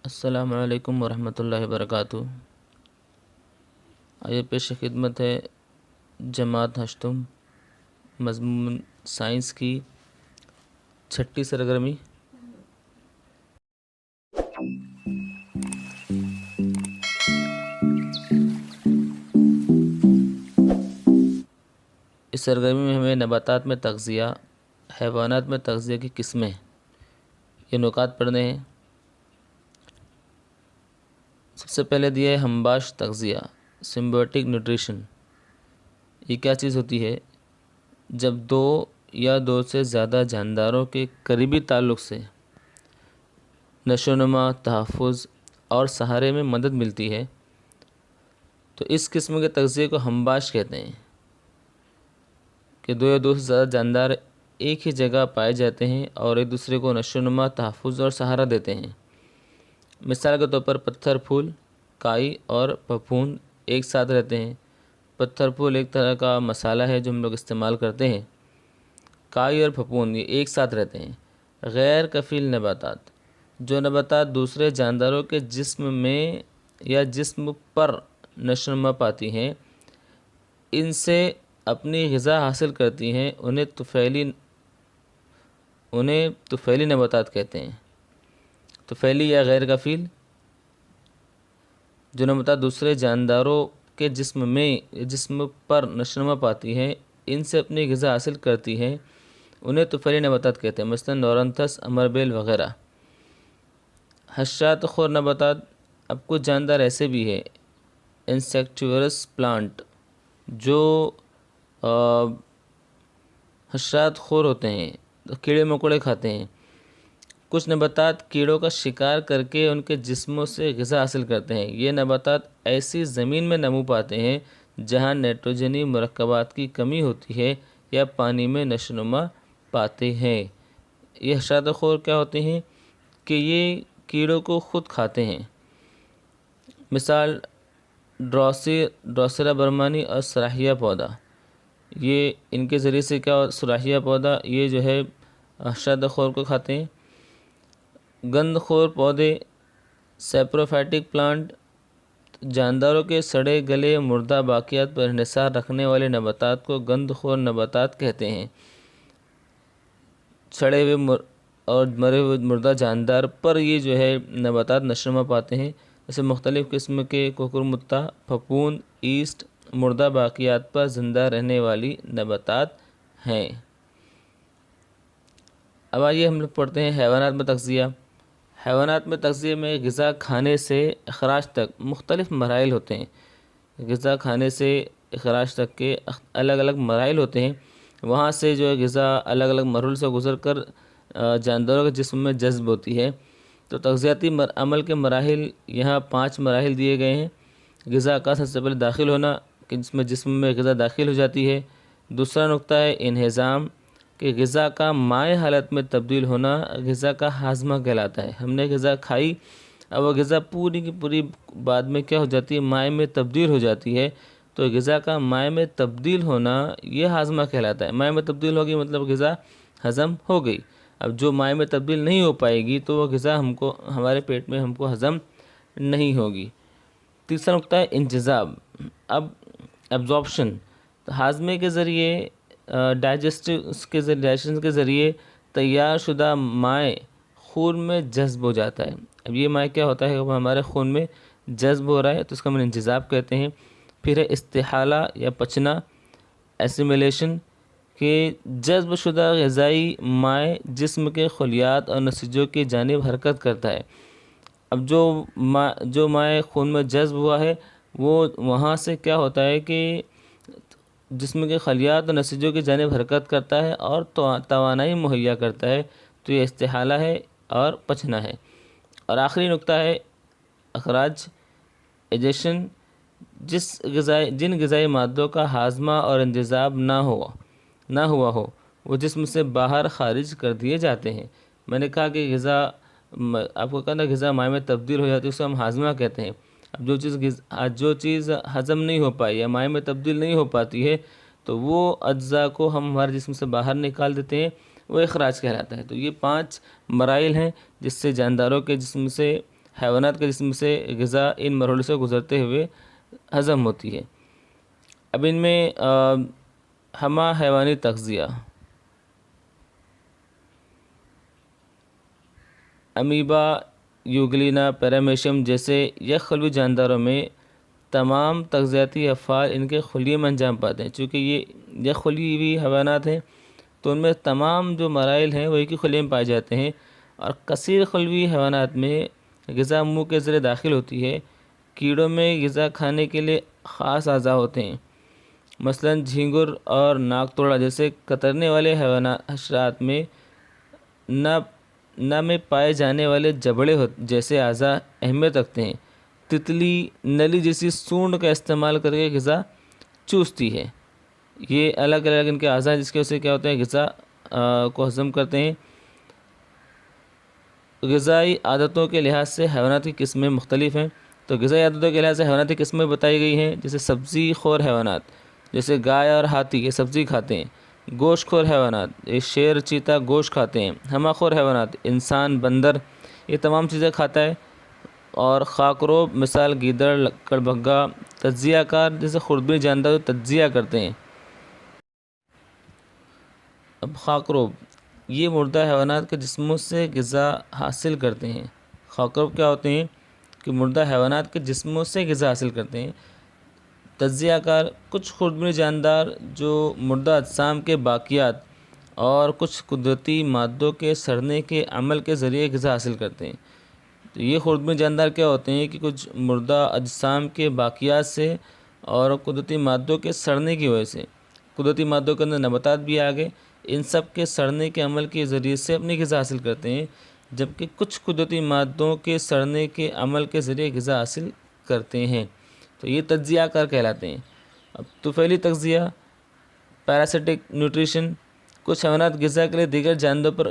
السلام علیکم ورحمۃ اللہ وبرکاتہ۔ آئیے پیش خدمت ہے جماعت ہشتم مضمون سائنس کی چھٹی سرگرمی۔ اس سرگرمی میں ہمیں نباتات میں تغذیہ، حیوانات میں تغذیہ کی قسمیں، یہ نکات پڑھنے ہیں۔ سب سے پہلے دیا ہے ہمباش تغذیہ، سمبیوٹک نیوٹریشن۔ یہ کیا چیز ہوتی ہے؟ جب دو یا دو سے زیادہ جانداروں کے قریبی تعلق سے نشو و نما، تحفظ اور سہارے میں مدد ملتی ہے تو اس قسم کے تغذیے کو ہمباش کہتے ہیں، کہ دو یا دو سے زیادہ جاندار ایک ہی جگہ پائے جاتے ہیں اور ایک دوسرے کو نشو و نما، تحفظ اور سہارا دیتے ہیں۔ مثال کے طور پر پتھر پھول، کائی اور پھپھوند ایک ساتھ رہتے ہیں۔ پتھر پھول ایک طرح کا مسالہ ہے جو ہم لوگ استعمال کرتے ہیں۔ کائی اور پھپھوند یہ ایک ساتھ رہتے ہیں۔ غیر کفیل نباتات، جو نباتات دوسرے جانداروں کے جسم میں یا جسم پر نشو و نما پاتی ہیں، ان سے اپنی غذا حاصل کرتی ہیں، انہیں طفیلی نباتات کہتے ہیں۔ طفیلی یا غیر کفیل، جو نباتات دوسرے جانداروں کے جسم میں یا جسم پر نشو و نما پاتی ہیں، ان سے اپنی غذا حاصل کرتی ہیں، انہیں طفیلی نباتات کہتے ہیں، مثلا نورنتھس، امربیل وغیرہ۔ حشرات خور نباتات، اب کچھ جاندار ایسے بھی ہیں انسیکٹیورس پلانٹ جو حشرات خور ہوتے ہیں، تو کیڑے مکوڑے کھاتے ہیں۔ کچھ نباتات کیڑوں کا شکار کر کے ان کے جسموں سے غذا حاصل کرتے ہیں۔ یہ نباتات ایسی زمین میں نمو پاتے ہیں جہاں نائٹروجنی مرکبات کی کمی ہوتی ہے یا پانی میں نشو و نما پاتے ہیں۔ یہ حشرات خور کیا ہوتے ہیں کہ یہ کیڑوں کو خود کھاتے ہیں۔ مثال ڈروسیرا برمانی اور سراہیا پودا، یہ ان کے ذریعے سے کیا سراہیا پودا یہ جو ہے حشرات خور کو کھاتے ہیں۔ گند خور پودے، سیپروفائٹک پلانٹ، جانداروں کے سڑے گلے مردہ باقیات پر انحصار رکھنے والے نباتات کو گند خور نباتات کہتے ہیں۔ سڑے ہوئے اور مرے ہوئے مردہ جاندار پر یہ جو ہے نباتات نشو و نما پاتے ہیں۔ جیسے مختلف قسم کے کوکرمتا، پھپھوند، ایسٹ مردہ باقیات پر زندہ رہنے والی نباتات ہیں۔ اب آئیے ہم لوگ پڑھتے ہیں حیوانات میں تغذیہ۔ حیوانات میں تغذیہ میں غذا کھانے سے اخراج تک مختلف مراحل ہوتے ہیں۔ غذا کھانے سے اخراج تک کے الگ الگ مراحل ہوتے ہیں۔ وہاں سے جو ہے غذا الگ الگ مراحل سے گزر کر جانداروں کے جسم میں جذب ہوتی ہے۔ تو تغذیاتی عمل کے مراحل یہاں 5 مراحل دیے گئے ہیں۔ غذا کا سب سے پہلے داخل ہونا، کہ جسم میں غذا داخل ہو جاتی ہے۔ دوسرا نقطہ ہے انہضام، کہ غذا کا مائع حالت میں تبدیل ہونا غذا کا ہاضمہ کہلاتا ہے۔ ہم نے غذا کھائی، اب وہ غذا پوری کی پوری بعد میں کیا ہو جاتی ہے، مائع میں تبدیل ہو جاتی ہے۔ تو غذا کا مائع میں تبدیل ہونا یہ ہاضمہ کہلاتا ہے۔ مائع میں تبدیل ہوگی مطلب غذا ہضم ہو گئی۔ اب جو مائع میں تبدیل نہیں ہو پائے گی تو وہ غذا ہمارے پیٹ میں ہم کو ہضم نہیں ہوگی۔ تیسرا نقطہ ہے انجذاب، اب ایبزارپشن، ہاضمے کے ذریعے ڈائجیشن کے ذریعے تیار شدہ مائع خون میں جذب ہو جاتا ہے۔ اب یہ مائع کیا ہوتا ہے، وہ ہمارے خون میں جذب ہو رہا ہے تو اس کو ہم انجذاب کہتے ہیں۔ پھر ہے استحالہ یا پچنا، ایسیمیلیشن، کہ جذب شدہ غذائی مائع جسم کے خلیات اور نسیجوں کی جانب حرکت کرتا ہے۔ اب جو مائع خون میں جذب ہوا ہے وہ وہاں سے کیا ہوتا ہے کہ جسم کے خلیات اور نسیجوں کی جانب حرکت کرتا ہے اور توانائی مہیا کرتا ہے۔ تو یہ استحالہ ہے اور پچنا ہے۔ اور آخری نقطہ ہے اخراج، ایجیشن، جن غذائی مادوں کا ہاضمہ اور انجذاب نہ ہوا ہو وہ جسم سے باہر خارج کر دیے جاتے ہیں۔ میں نے کہا کہ آپ کو کہنا غذا مائع میں تبدیل ہو جاتی ہے، اس کو ہم ہاضمہ کہتے ہیں۔ اب جو چیز ہضم نہیں ہو پائی یا مائع میں تبدیل نہیں ہو پاتی ہے تو وہ اجزاء کو ہم ہمارے جسم سے باہر نکال دیتے ہیں، وہ اخراج کہلاتا ہے۔ تو یہ 5 مراحل ہیں جس سے جانداروں کے جسم سے حیوانات کے جسم سے غذا ان مرحلوں سے گزرتے ہوئے ہضم ہوتی ہے۔ اب ان میں ہمہ حیوانی تغذیہ، امیبا، یوگلینا، پیرامیشیم جیسے یک خلوی جانداروں میں تمام تغذیاتی افعال ان کے خلیے میں انجام پاتے ہیں۔ چونکہ یہ یک خلیے ہوئی حیوانات ہیں تو ان میں تمام جو مراحل ہیں وہ ایک ہی خلیے میں پائے جاتے ہیں، اور کثیر خلوی حیوانات میں غذا منہ کے ذریعے داخل ہوتی ہے۔ کیڑوں میں غذا کھانے کے لیے خاص اعضاء ہوتے ہیں، مثلا جھینگر اور ناک توڑا جیسے کترنے والے حشرات میں نہ میں پائے جانے والے جبڑے جیسے اعضاء اہمیت رکھتے ہیں۔ تتلی نلی جیسی سونڈ کا استعمال کر کے غذا چوستی ہے۔ یہ الگ الگ ان کے اعضاء جس کی وجہ سے کیا ہوتا ہے غذا کو ہضم کرتے ہیں۔ غذائی عادتوں کے لحاظ سے حیوانات کی قسمیں مختلف ہیں، تو غذائی عادتوں کے لحاظ سے حیوانات کی قسمیں بتائی گئی ہیں، جیسے سبزی خور حیوانات جیسے گائے اور ہاتھی یہ سبزی کھاتے ہیں۔ گوشت خور حیوانات یہ شیر چیتا گوشت کھاتے ہیں۔ ہمہ خور حیوانات انسان بندر یہ تمام چیزیں کھاتا ہے۔ اور خاکروب مثال گیدڑ لکڑ بگھا، تجزیہ کار جیسے خوردبین جاندار جو تجزیہ کرتے ہیں۔ اب خاکروب یہ مردہ حیوانات کے جسموں سے غذا حاصل کرتے ہیں۔ خاکروب کیا ہوتے ہیں کہ مردہ حیوانات کے جسموں سے غذا حاصل کرتے ہیں۔ تجزیہ کار کچھ خوردبین جاندار جو مردہ اجسام کے باقیات اور کچھ قدرتی مادوں کے سڑنے کے عمل کے ذریعے غذا حاصل کرتے ہیں۔ تو یہ خوردبین جاندار کیا ہوتے ہیں کہ کچھ مردہ اجسام کے باقیات سے اور قدرتی مادوں کے سڑنے کی وجہ سے، قدرتی مادوں کے اندر نباتات بھی آ گئے، ان سب کے سڑنے کے عمل کے ذریعے سے اپنی غذا حاصل کرتے ہیں، جبکہ کچھ قدرتی مادوں کے سڑنے کے عمل کے ذریعے غذا حاصل کرتے ہیں، تو یہ تجزیہ کار کہلاتے ہیں۔ اب طفیلی تغذیہ، پیراسٹک نیوٹریشن، کچھ حیوانات غذا کے لیے دیگر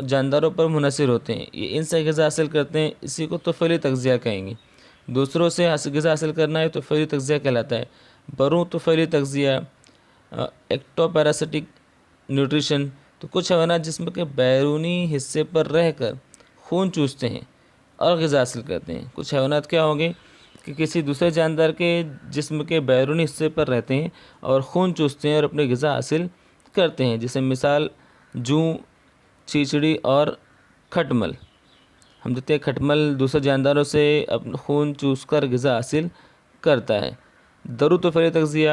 جانداروں پر منحصر ہوتے ہیں، یہ ان سے غذا حاصل کرتے ہیں، اسی کو طفیلی تغذیہ کہیں گے۔ دوسروں سے غذا حاصل کرنا ہے تو طفیلی تغذیہ کہلاتا ہے۔ بروں طفیلی تغذیہ، ایکٹو پیراسٹک نیوٹریشن، تو کچھ حیوانات جسم کے بیرونی حصے پر رہ کر خون چوستے ہیں اور غذا حاصل کرتے ہیں۔ کچھ حیوانات کیا ہوں گے کہ کسی دوسرے جاندار کے جسم کے بیرونی حصے پر رہتے ہیں اور خون چوستے ہیں اور اپنی غذا حاصل کرتے ہیں، جیسے مثال جوں، چیچڑی اور کھٹمل۔ ہم دیکھتے ہیں کھٹمل دوسرے جانداروں سے اپنا خون چوس کر غذا حاصل کرتا ہے۔ درو طفیلی تغذیہ،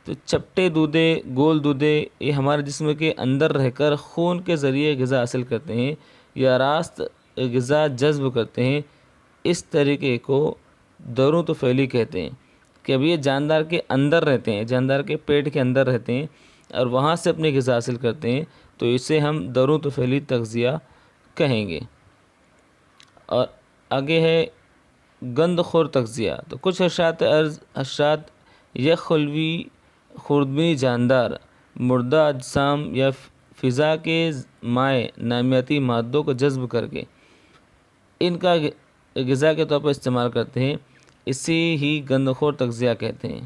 تو چپٹے دودے، گول دودے یہ ہمارے جسم کے اندر رہ کر خون کے ذریعے غذا حاصل کرتے ہیں یا راست غذا جذب کرتے ہیں۔ اس طریقے کو درو طفیلی کہتے ہیں کہ اب یہ جاندار کے اندر رہتے ہیں، جاندار کے پیٹ کے اندر رہتے ہیں اور وہاں سے اپنی غذا حاصل کرتے ہیں، تو اسے ہم درو طفیلی تغذیہ کہیں گے۔ اور آگے ہے گند خور تغذیہ، تو کچھ حشرات یک خلوی خوردبینی جاندار مردہ اجسام یا فضا کے مائع نامیاتی مادوں کو جذب کر کے ان کا غذا کے طور پر استعمال کرتے ہیں، اسی ہی گند خور تغذیہ کہتے ہیں۔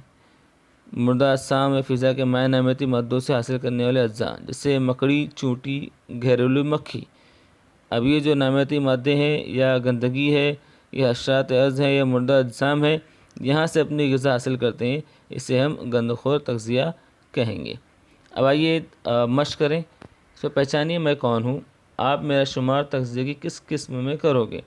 مردہ اجسام یا فضا کے مائع نامیاتی مادوں سے حاصل کرنے والے اجزاء جیسے مکڑی، چونٹی، گھریلو مکھی، اب یہ جو نامیاتی مادے ہیں یا گندگی ہے یا حشرات ارض ہیں یا مردہ اجسام ہیں، یہاں سے اپنی غذا حاصل کرتے ہیں، اسے ہم گند خور تغذیہ کہیں گے۔ اب آئیے مشق کریں، سو پہچانیے میں کون ہوں، آپ میرا شمار تغذیہ کی کس قسم میں کرو گے۔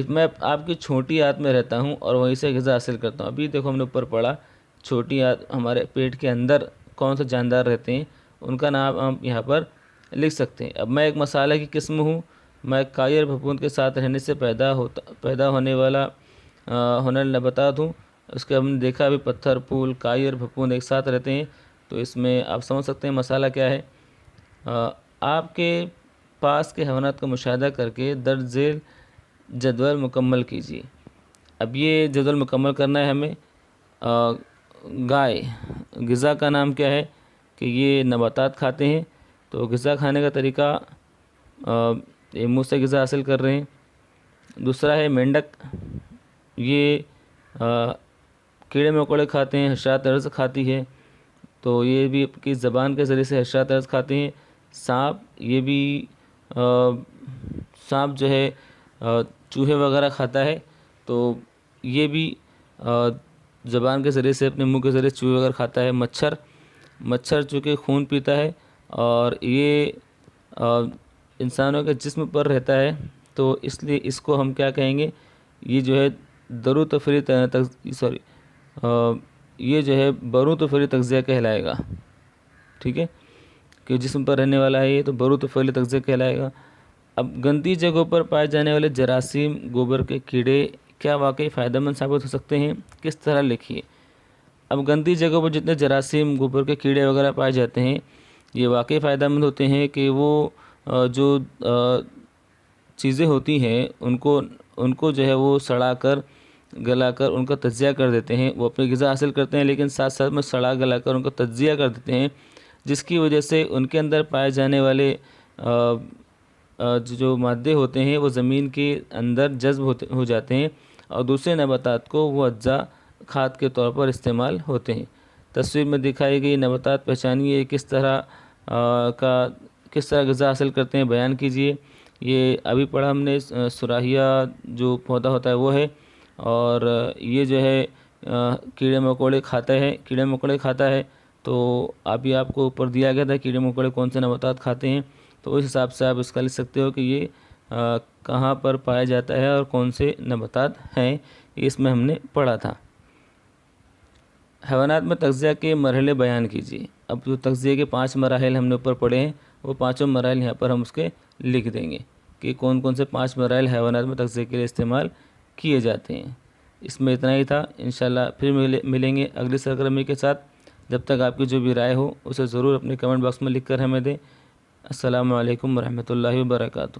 میں آپ کی چھوٹی آنت میں رہتا ہوں اور وہیں سے غذا حاصل کرتا ہوں۔ ابھی دیکھو ہم نے اوپر پڑھا چھوٹی آنت ہمارے پیٹ کے اندر کون سے جاندار رہتے ہیں، ان کا نام ہم یہاں پر لکھ سکتے ہیں۔ اب میں ایک مسالہ کی قسم ہوں، میں کائر پھپھوند کے ساتھ رہنے سے پیدا ہونے والا نباتات ہوں۔ اس کے ہم نے دیکھا ابھی پتھر پھول کائر پھپھوند ایک ساتھ رہتے ہیں، تو اس میں آپ سمجھ سکتے ہیں مسالہ کیا ہے۔ آپ کے پاس کے حیوانات کا مشاہدہ کر کے درج ذیل جدول مکمل کیجیے۔ اب یہ جدول مکمل کرنا ہے ہمیں۔ گائے، غذا کا نام کیا ہے کہ یہ نباتات کھاتے ہیں، تو غذا کھانے کا طریقہ یہ منہ سے غذا حاصل کر رہے ہیں۔ دوسرا ہے مینڈک، یہ کیڑے مکوڑے کھاتے ہیں، حشرات ارض کھاتی ہے، تو یہ بھی اپنی زبان کے ذریعے سے حشرات ارض کھاتے ہیں۔ سانپ، یہ بھی سانپ جو ہے چوہے وغیرہ کھاتا ہے تو یہ بھی زبان کے ذریعے سے اپنے منہ کے ذریعے چوہے وغیرہ کھاتا ہے۔ مچھر چونکہ خون پیتا ہے اور یہ انسانوں کے جسم پر رہتا ہے، تو اس لیے اس کو ہم کیا کہیں گے، یہ جو ہے یہ جو ہے برو طفیلی تغذیہ کہلائے گا، ٹھیک ہے، کہ جسم پر رہنے والا ہے یہ، تو برو طفیلی تغذیہ کہلائے گا۔ اب گندی جگہوں پر پائے جانے والے جراثیم، گوبر کے کیڑے کیا واقعی فائدہ مند ثابت ہو سکتے ہیں؟ کس طرح لکھیے۔ اب گندی جگہوں پر جتنے جراثیم، گوبر کے کیڑے وغیرہ پائے جاتے ہیں، یہ واقعی فائدہ مند ہوتے ہیں کہ وہ جو چیزیں ہوتی ہیں ان کو جو ہے وہ سڑا کر گلا کر ان کا تجزیہ کر دیتے ہیں، وہ اپنی غذا حاصل کرتے ہیں، لیکن ساتھ ساتھ میں سڑا گلا کر ان کا تجزیہ کر دیتے ہیں، جس کی وجہ سے ان کے اندر پائے جانے والے جو مادے ہوتے ہیں وہ زمین کے اندر جذب ہو جاتے ہیں اور دوسرے نباتات کو وہ اجزاء کھاد کے طور پر استعمال ہوتے ہیں۔ تصویر میں دکھائی گئی نباتات پہچانیے، کس طرح غذا حاصل کرتے ہیں، بیان کیجیے۔ یہ ابھی پڑھا ہم نے، سراہیہ جو پودا ہوتا ہے وہ ہے، اور یہ جو ہے کیڑے مکوڑے کھاتا ہے، تو ابھی آپ کو اوپر دیا گیا تھا کیڑے مکوڑے کون سے نباتات کھاتے ہیں، تو اس حساب سے آپ اس کا لکھ سکتے ہو کہ یہ کہاں پر پایا جاتا ہے اور کون سے نباتات ہیں، اس میں ہم نے پڑھا تھا۔ حیوانات میں تغذیہ کے مرحلے بیان کیجیے۔ اب جو تغذیہ کے 5 مراحل ہم نے اوپر پڑھے ہیں، وہ 5 مراحل یہاں پر ہم اس کے لکھ دیں گے کہ کون کون سے 5 مراحل حیوانات میں تغذیہ کے لیے استعمال کیے جاتے ہیں۔ اس میں اتنا ہی تھا، انشاءاللہ پھر ملیں گے اگلی سرگرمی کے ساتھ۔ جب تک آپ کی جو بھی رائے ہو اسے ضرور اپنے کمنٹ باکس میں لکھ کر ہمیں دیں۔ السلام علیکم ورحمۃ اللہ وبرکاتہ۔